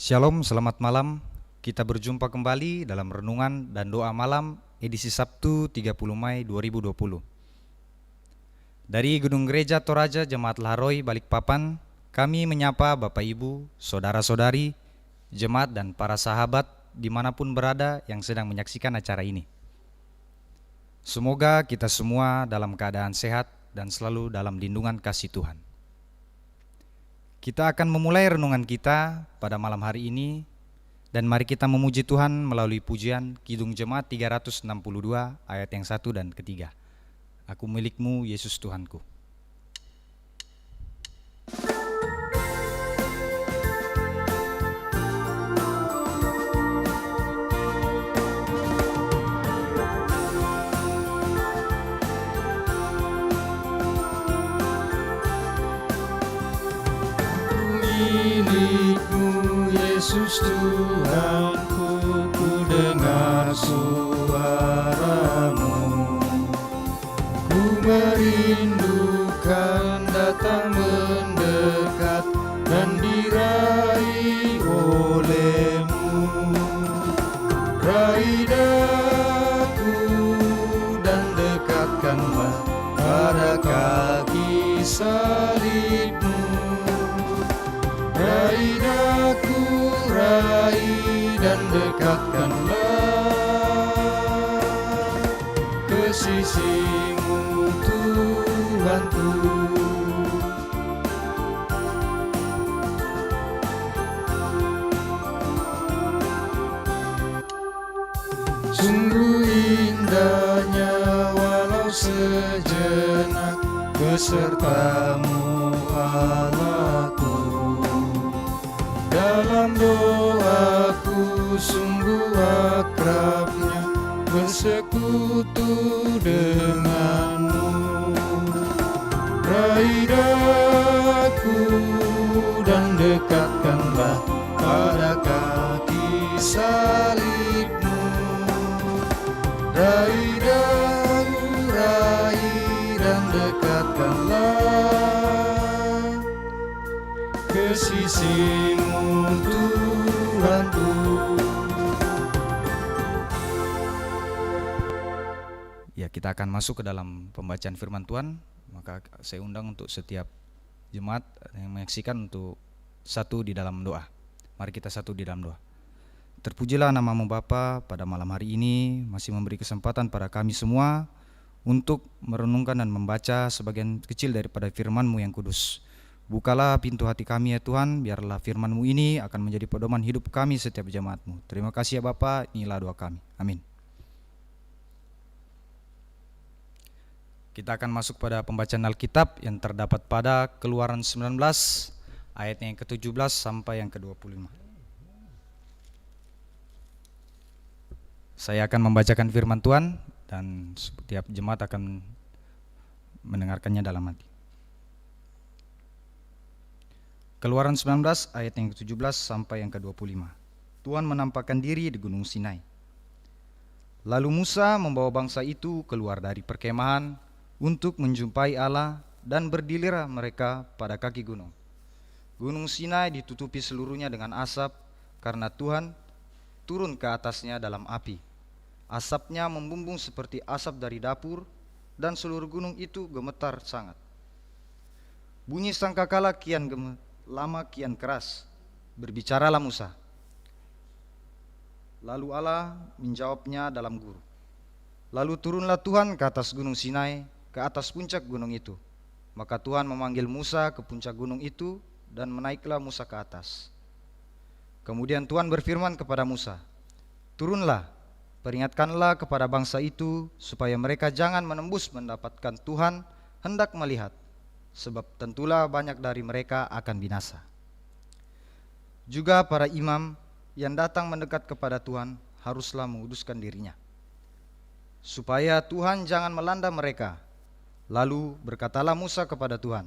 Shalom, selamat malam. Kita berjumpa kembali dalam renungan dan doa malam edisi Sabtu 30 Mei 2020. Dari Gedung Gereja Toraja Jemaat Laroy Balikpapan, kami menyapa Bapak Ibu, Saudara-saudari, jemaat dan para sahabat dimanapun berada yang sedang menyaksikan acara ini. Semoga kita semua dalam keadaan sehat dan selalu dalam lindungan kasih Tuhan. Kita akan memulai renungan kita pada malam hari ini, dan mari kita memuji Tuhan melalui pujian Kidung Jemaat 362 ayat yang 1 dan ketiga. Aku milikmu Yesus Tuhanku. Milikmu Yesus Tuhanku, ku dengar suaramu. Ku merindukan datang mendekat dan diraih olehmu. Raih daku dan dekatkanlah pada kaki salibmu. Raih daku, raih dan dekatkanlah ke sisimu Tuhanku. Sungguh indahnya walau sejenak besertamu Allahku. Dalam doaku sungguh akrabnya bersekutu denganmu. Raih daku dan dekatkanlah pada kaki salibmu. Raih daku, raih dan dekatkanlah ke sisimu Tuhanku. Ya, kita akan masuk ke dalam pembacaan firman Tuhan. Maka saya undang untuk setiap jemaat yang menyaksikan untuk satu di dalam doa. Mari kita satu di dalam doa. Terpujilah namamu Bapa, pada malam hari ini masih memberi kesempatan pada kami semua untuk merenungkan dan membaca sebagian kecil daripada firman-Mu yang kudus. Bukalah pintu hati kami ya Tuhan, biarlah firman-Mu ini akan menjadi pedoman hidup kami setiap jemaat-Mu. Terima kasih ya Bapa, inilah doa kami. Amin. Kita akan masuk pada pembacaan Alkitab yang terdapat pada Keluaran 19 ayat yang ke-17 sampai yang ke-25. Saya akan membacakan firman Tuhan dan setiap jemaat akan mendengarkannya dalam hati. Keluaran 19 ayat yang ke-17 sampai yang ke-25. Tuhan menampakkan diri di Gunung Sinai. Lalu Musa membawa bangsa itu keluar dari perkemahan untuk menjumpai Allah, dan berdirilah mereka pada kaki gunung. Gunung Sinai ditutupi seluruhnya dengan asap karena Tuhan turun ke atasnya dalam api. Asapnya membumbung seperti asap dari dapur, dan seluruh gunung itu gemetar sangat. Bunyi sangkakala kian lama kian keras. Berbicaralah Musa. Lalu Allah menjawabnya dalam guru. Lalu turunlah Tuhan ke atas gunung Sinai, ke atas puncak gunung itu. Maka Tuhan memanggil Musa ke puncak gunung itu, dan menaiklah Musa ke atas. Kemudian Tuhan berfirman kepada Musa, turunlah, peringatkanlah kepada bangsa itu, supaya mereka jangan menembus mendapatkan Tuhan hendak melihat, sebab tentulah banyak dari mereka akan binasa. Juga para imam yang datang mendekat kepada Tuhan haruslah menguduskan dirinya, supaya Tuhan jangan melanda mereka. Lalu berkatalah Musa kepada Tuhan,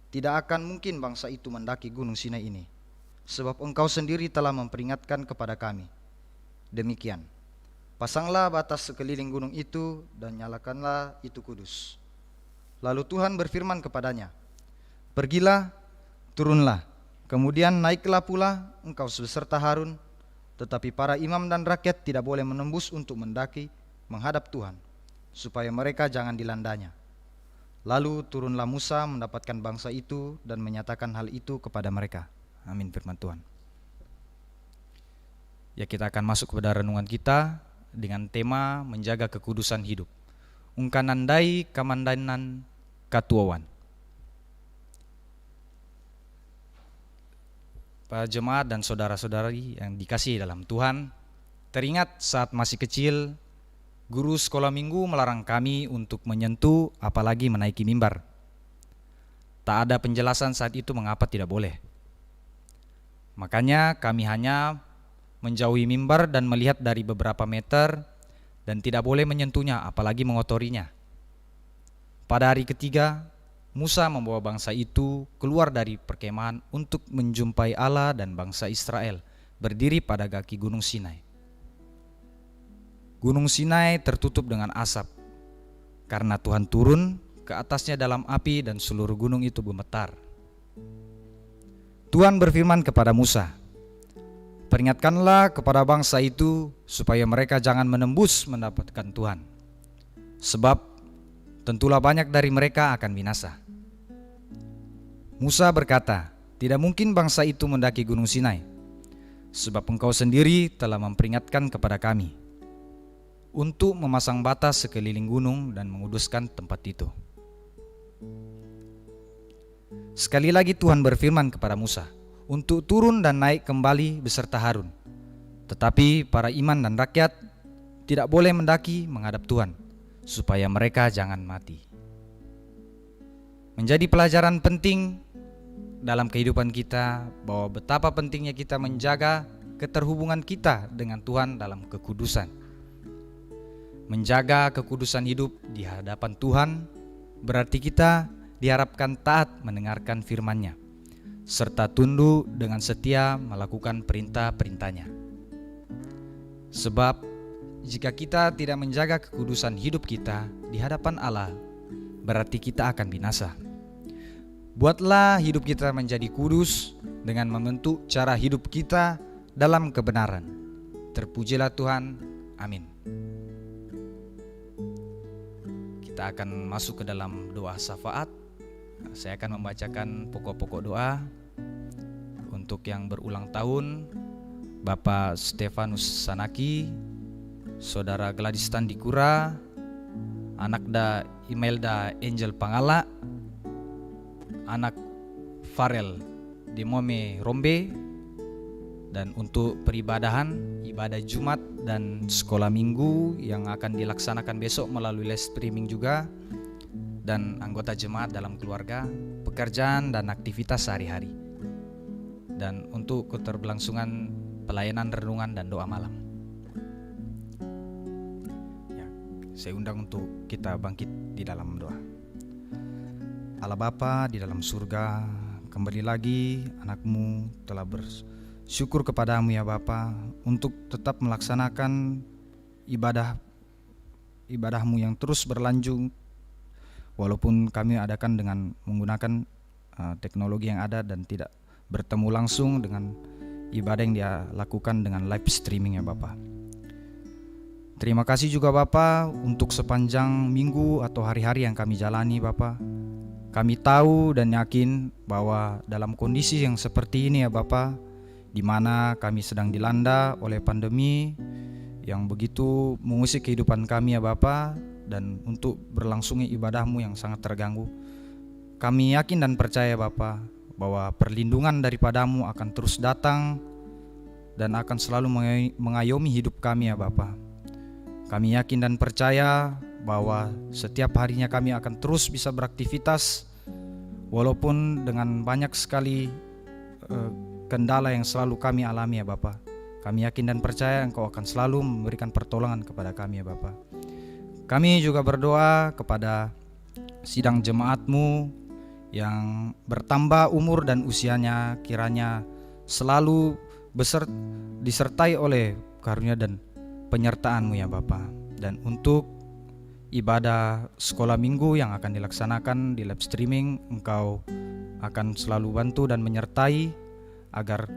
tidak akan mungkin bangsa itu mendaki gunung Sinai ini, sebab engkau sendiri telah memperingatkan kepada kami. Demikian, pasanglah batas sekeliling gunung itu dan nyalakanlah itu kudus. Lalu Tuhan berfirman kepadanya, pergilah, turunlah, Kemudian naiklah pula engkau beserta Harun, tetapi para imam dan rakyat tidak boleh menembus untuk mendaki menghadap Tuhan, supaya mereka jangan dilandanya. Lalu turunlah Musa mendapatkan bangsa itu dan menyatakan hal itu kepada mereka. Amin firman Tuhan. Ya, kita akan masuk kepada renungan kita dengan tema menjaga kekudusan hidup. Ungkanandai kamandanan katuawan. Para jemaat dan saudara-saudari yang dikasihi dalam Tuhan, teringat saat masih kecil, guru sekolah minggu melarang kami untuk menyentuh apalagi menaiki mimbar. Tak ada penjelasan saat itu mengapa tidak boleh. Makanya kami hanya menjauhi mimbar dan melihat dari beberapa meter dan tidak boleh menyentuhnya apalagi mengotorinya. Pada hari ketiga, Musa membawa bangsa itu keluar dari perkemahan untuk menjumpai Allah dan bangsa Israel berdiri pada kaki Gunung Sinai. Gunung Sinai tertutup dengan asap karena Tuhan turun ke atasnya dalam api dan seluruh gunung itu gemetar. Tuhan berfirman kepada Musa, "Peringatkanlah kepada bangsa itu supaya mereka jangan menembus mendapatkan Tuhan, sebab tentulah banyak dari mereka akan binasa." Musa berkata, "Tidak mungkin bangsa itu mendaki Gunung Sinai, sebab engkau sendiri telah memperingatkan kepada kami untuk memasang batas sekeliling gunung dan menguduskan tempat itu." Sekali lagi Tuhan berfirman kepada Musa untuk turun dan naik kembali beserta Harun. Tetapi para iman dan rakyat tidak boleh mendaki menghadap Tuhan, supaya mereka jangan mati. Menjadi pelajaran penting dalam kehidupan kita bahwa betapa pentingnya kita menjaga keterhubungan kita dengan Tuhan dalam kekudusan. Menjaga kekudusan hidup di hadapan Tuhan berarti kita diharapkan taat mendengarkan firman-Nya, serta tunduk dengan setia melakukan perintah-perintah-Nya. Sebab jika kita tidak menjaga kekudusan hidup kita di hadapan Allah, berarti kita akan binasa. Buatlah hidup kita menjadi kudus dengan membentuk cara hidup kita dalam kebenaran. Terpujilah Tuhan. Amin. Kita akan masuk ke dalam doa syafaat. Saya akan membacakan pokok-pokok doa untuk yang berulang tahun: Bapak Stefanus Sanaki, Saudara Gladys Tandikura, Anakda Imelda Angel Pangala, anak Farel Demome Rombe, dan untuk peribadahan, ibadah Jumat dan sekolah minggu yang akan dilaksanakan besok melalui live streaming juga, dan anggota jemaat dalam keluarga, pekerjaan dan aktivitas sehari-hari, dan untuk keterberlangsungan pelayanan renungan dan doa malam. Ya, saya undang untuk kita bangkit di dalam doa. Allah Bapa di dalam surga, kembali lagi anak-Mu telah bersyukur kepadamu ya Bapa untuk tetap melaksanakan ibadah-Mu yang terus berlanjut, walaupun kami adakan dengan menggunakan teknologi yang ada dan tidak bertemu langsung dengan ibadah yang dia lakukan dengan live streaming ya Bapa. Terima kasih juga Bapa untuk sepanjang minggu atau hari-hari yang kami jalani Bapa. Kami tahu dan yakin bahwa dalam kondisi yang seperti ini ya Bapa, di mana kami sedang dilanda oleh pandemi yang begitu mengusik kehidupan kami ya Bapa, dan untuk berlangsungnya ibadah-Mu yang sangat terganggu, kami yakin dan percaya Bapa bahwa perlindungan daripada-Mu akan terus datang dan akan selalu mengayomi hidup kami ya Bapa. Kami yakin dan percaya bahwa setiap harinya kami akan terus bisa beraktivitas walaupun dengan banyak sekali kendala yang selalu kami alami ya Bapa. Kami yakin dan percaya Engkau akan selalu memberikan pertolongan kepada kami ya Bapa. Kami juga berdoa kepada sidang jemaat-Mu yang bertambah umur dan usianya, kiranya selalu disertai oleh karunia dan penyertaan-Mu ya Bapa. Dan untuk ibadah sekolah minggu yang akan dilaksanakan di live streaming, Engkau akan selalu bantu dan menyertai agar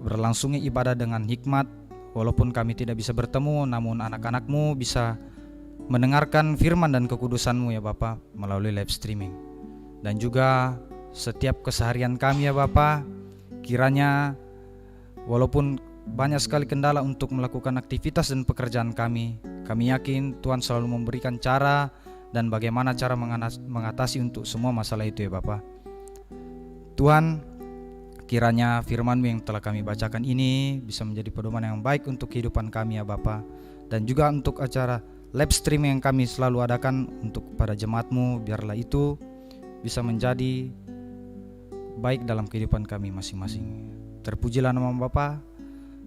berlangsungnya ibadah dengan hikmat. Walaupun kami tidak bisa bertemu, namun anak-anak-Mu bisa mendengarkan firman dan kekudusan-Mu ya Bapa melalui live streaming. Dan juga setiap keseharian kami ya Bapa, kiranya walaupun banyak sekali kendala untuk melakukan aktivitas dan pekerjaan kami yakin Tuhan selalu memberikan cara dan bagaimana cara mengatasi untuk semua masalah itu ya Bapa. Tuhan, kiranya firman-Mu yang telah kami bacakan ini bisa menjadi pedoman yang baik untuk kehidupan kami ya Bapa, dan juga untuk acara live streaming yang kami selalu adakan untuk para jemaat-Mu, biarlah itu bisa menjadi baik dalam kehidupan kami masing-masing. Terpujilah nama Bapa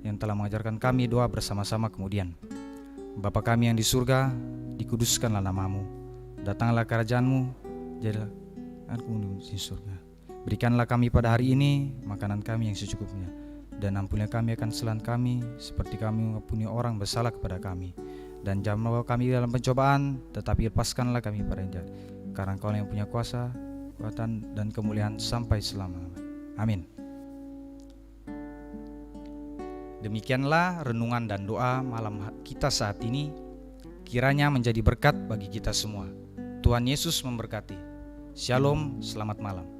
yang telah mengajarkan kami doa bersama-sama kemudian. Bapa kami yang di surga, dikuduskanlah nama-Mu, datanglah kerajaan-Mu, jadilah Aku di surga. Berikanlah kami pada hari ini makanan kami yang secukupnya, dan ampunilah kami akan kesalahan kami seperti kami mengampuni orang bersalah kepada kami. Dan jangan membawa kami dalam pencobaan, tetapi lepaskanlah kami pada yang jahat. Karena Engkau yang punya kuasa, kekuatan, dan kemuliaan sampai selama-lamanya. Amin. Demikianlah renungan dan doa malam kita saat ini. Kiranya menjadi berkat bagi kita semua. Tuhan Yesus memberkati. Shalom, selamat malam.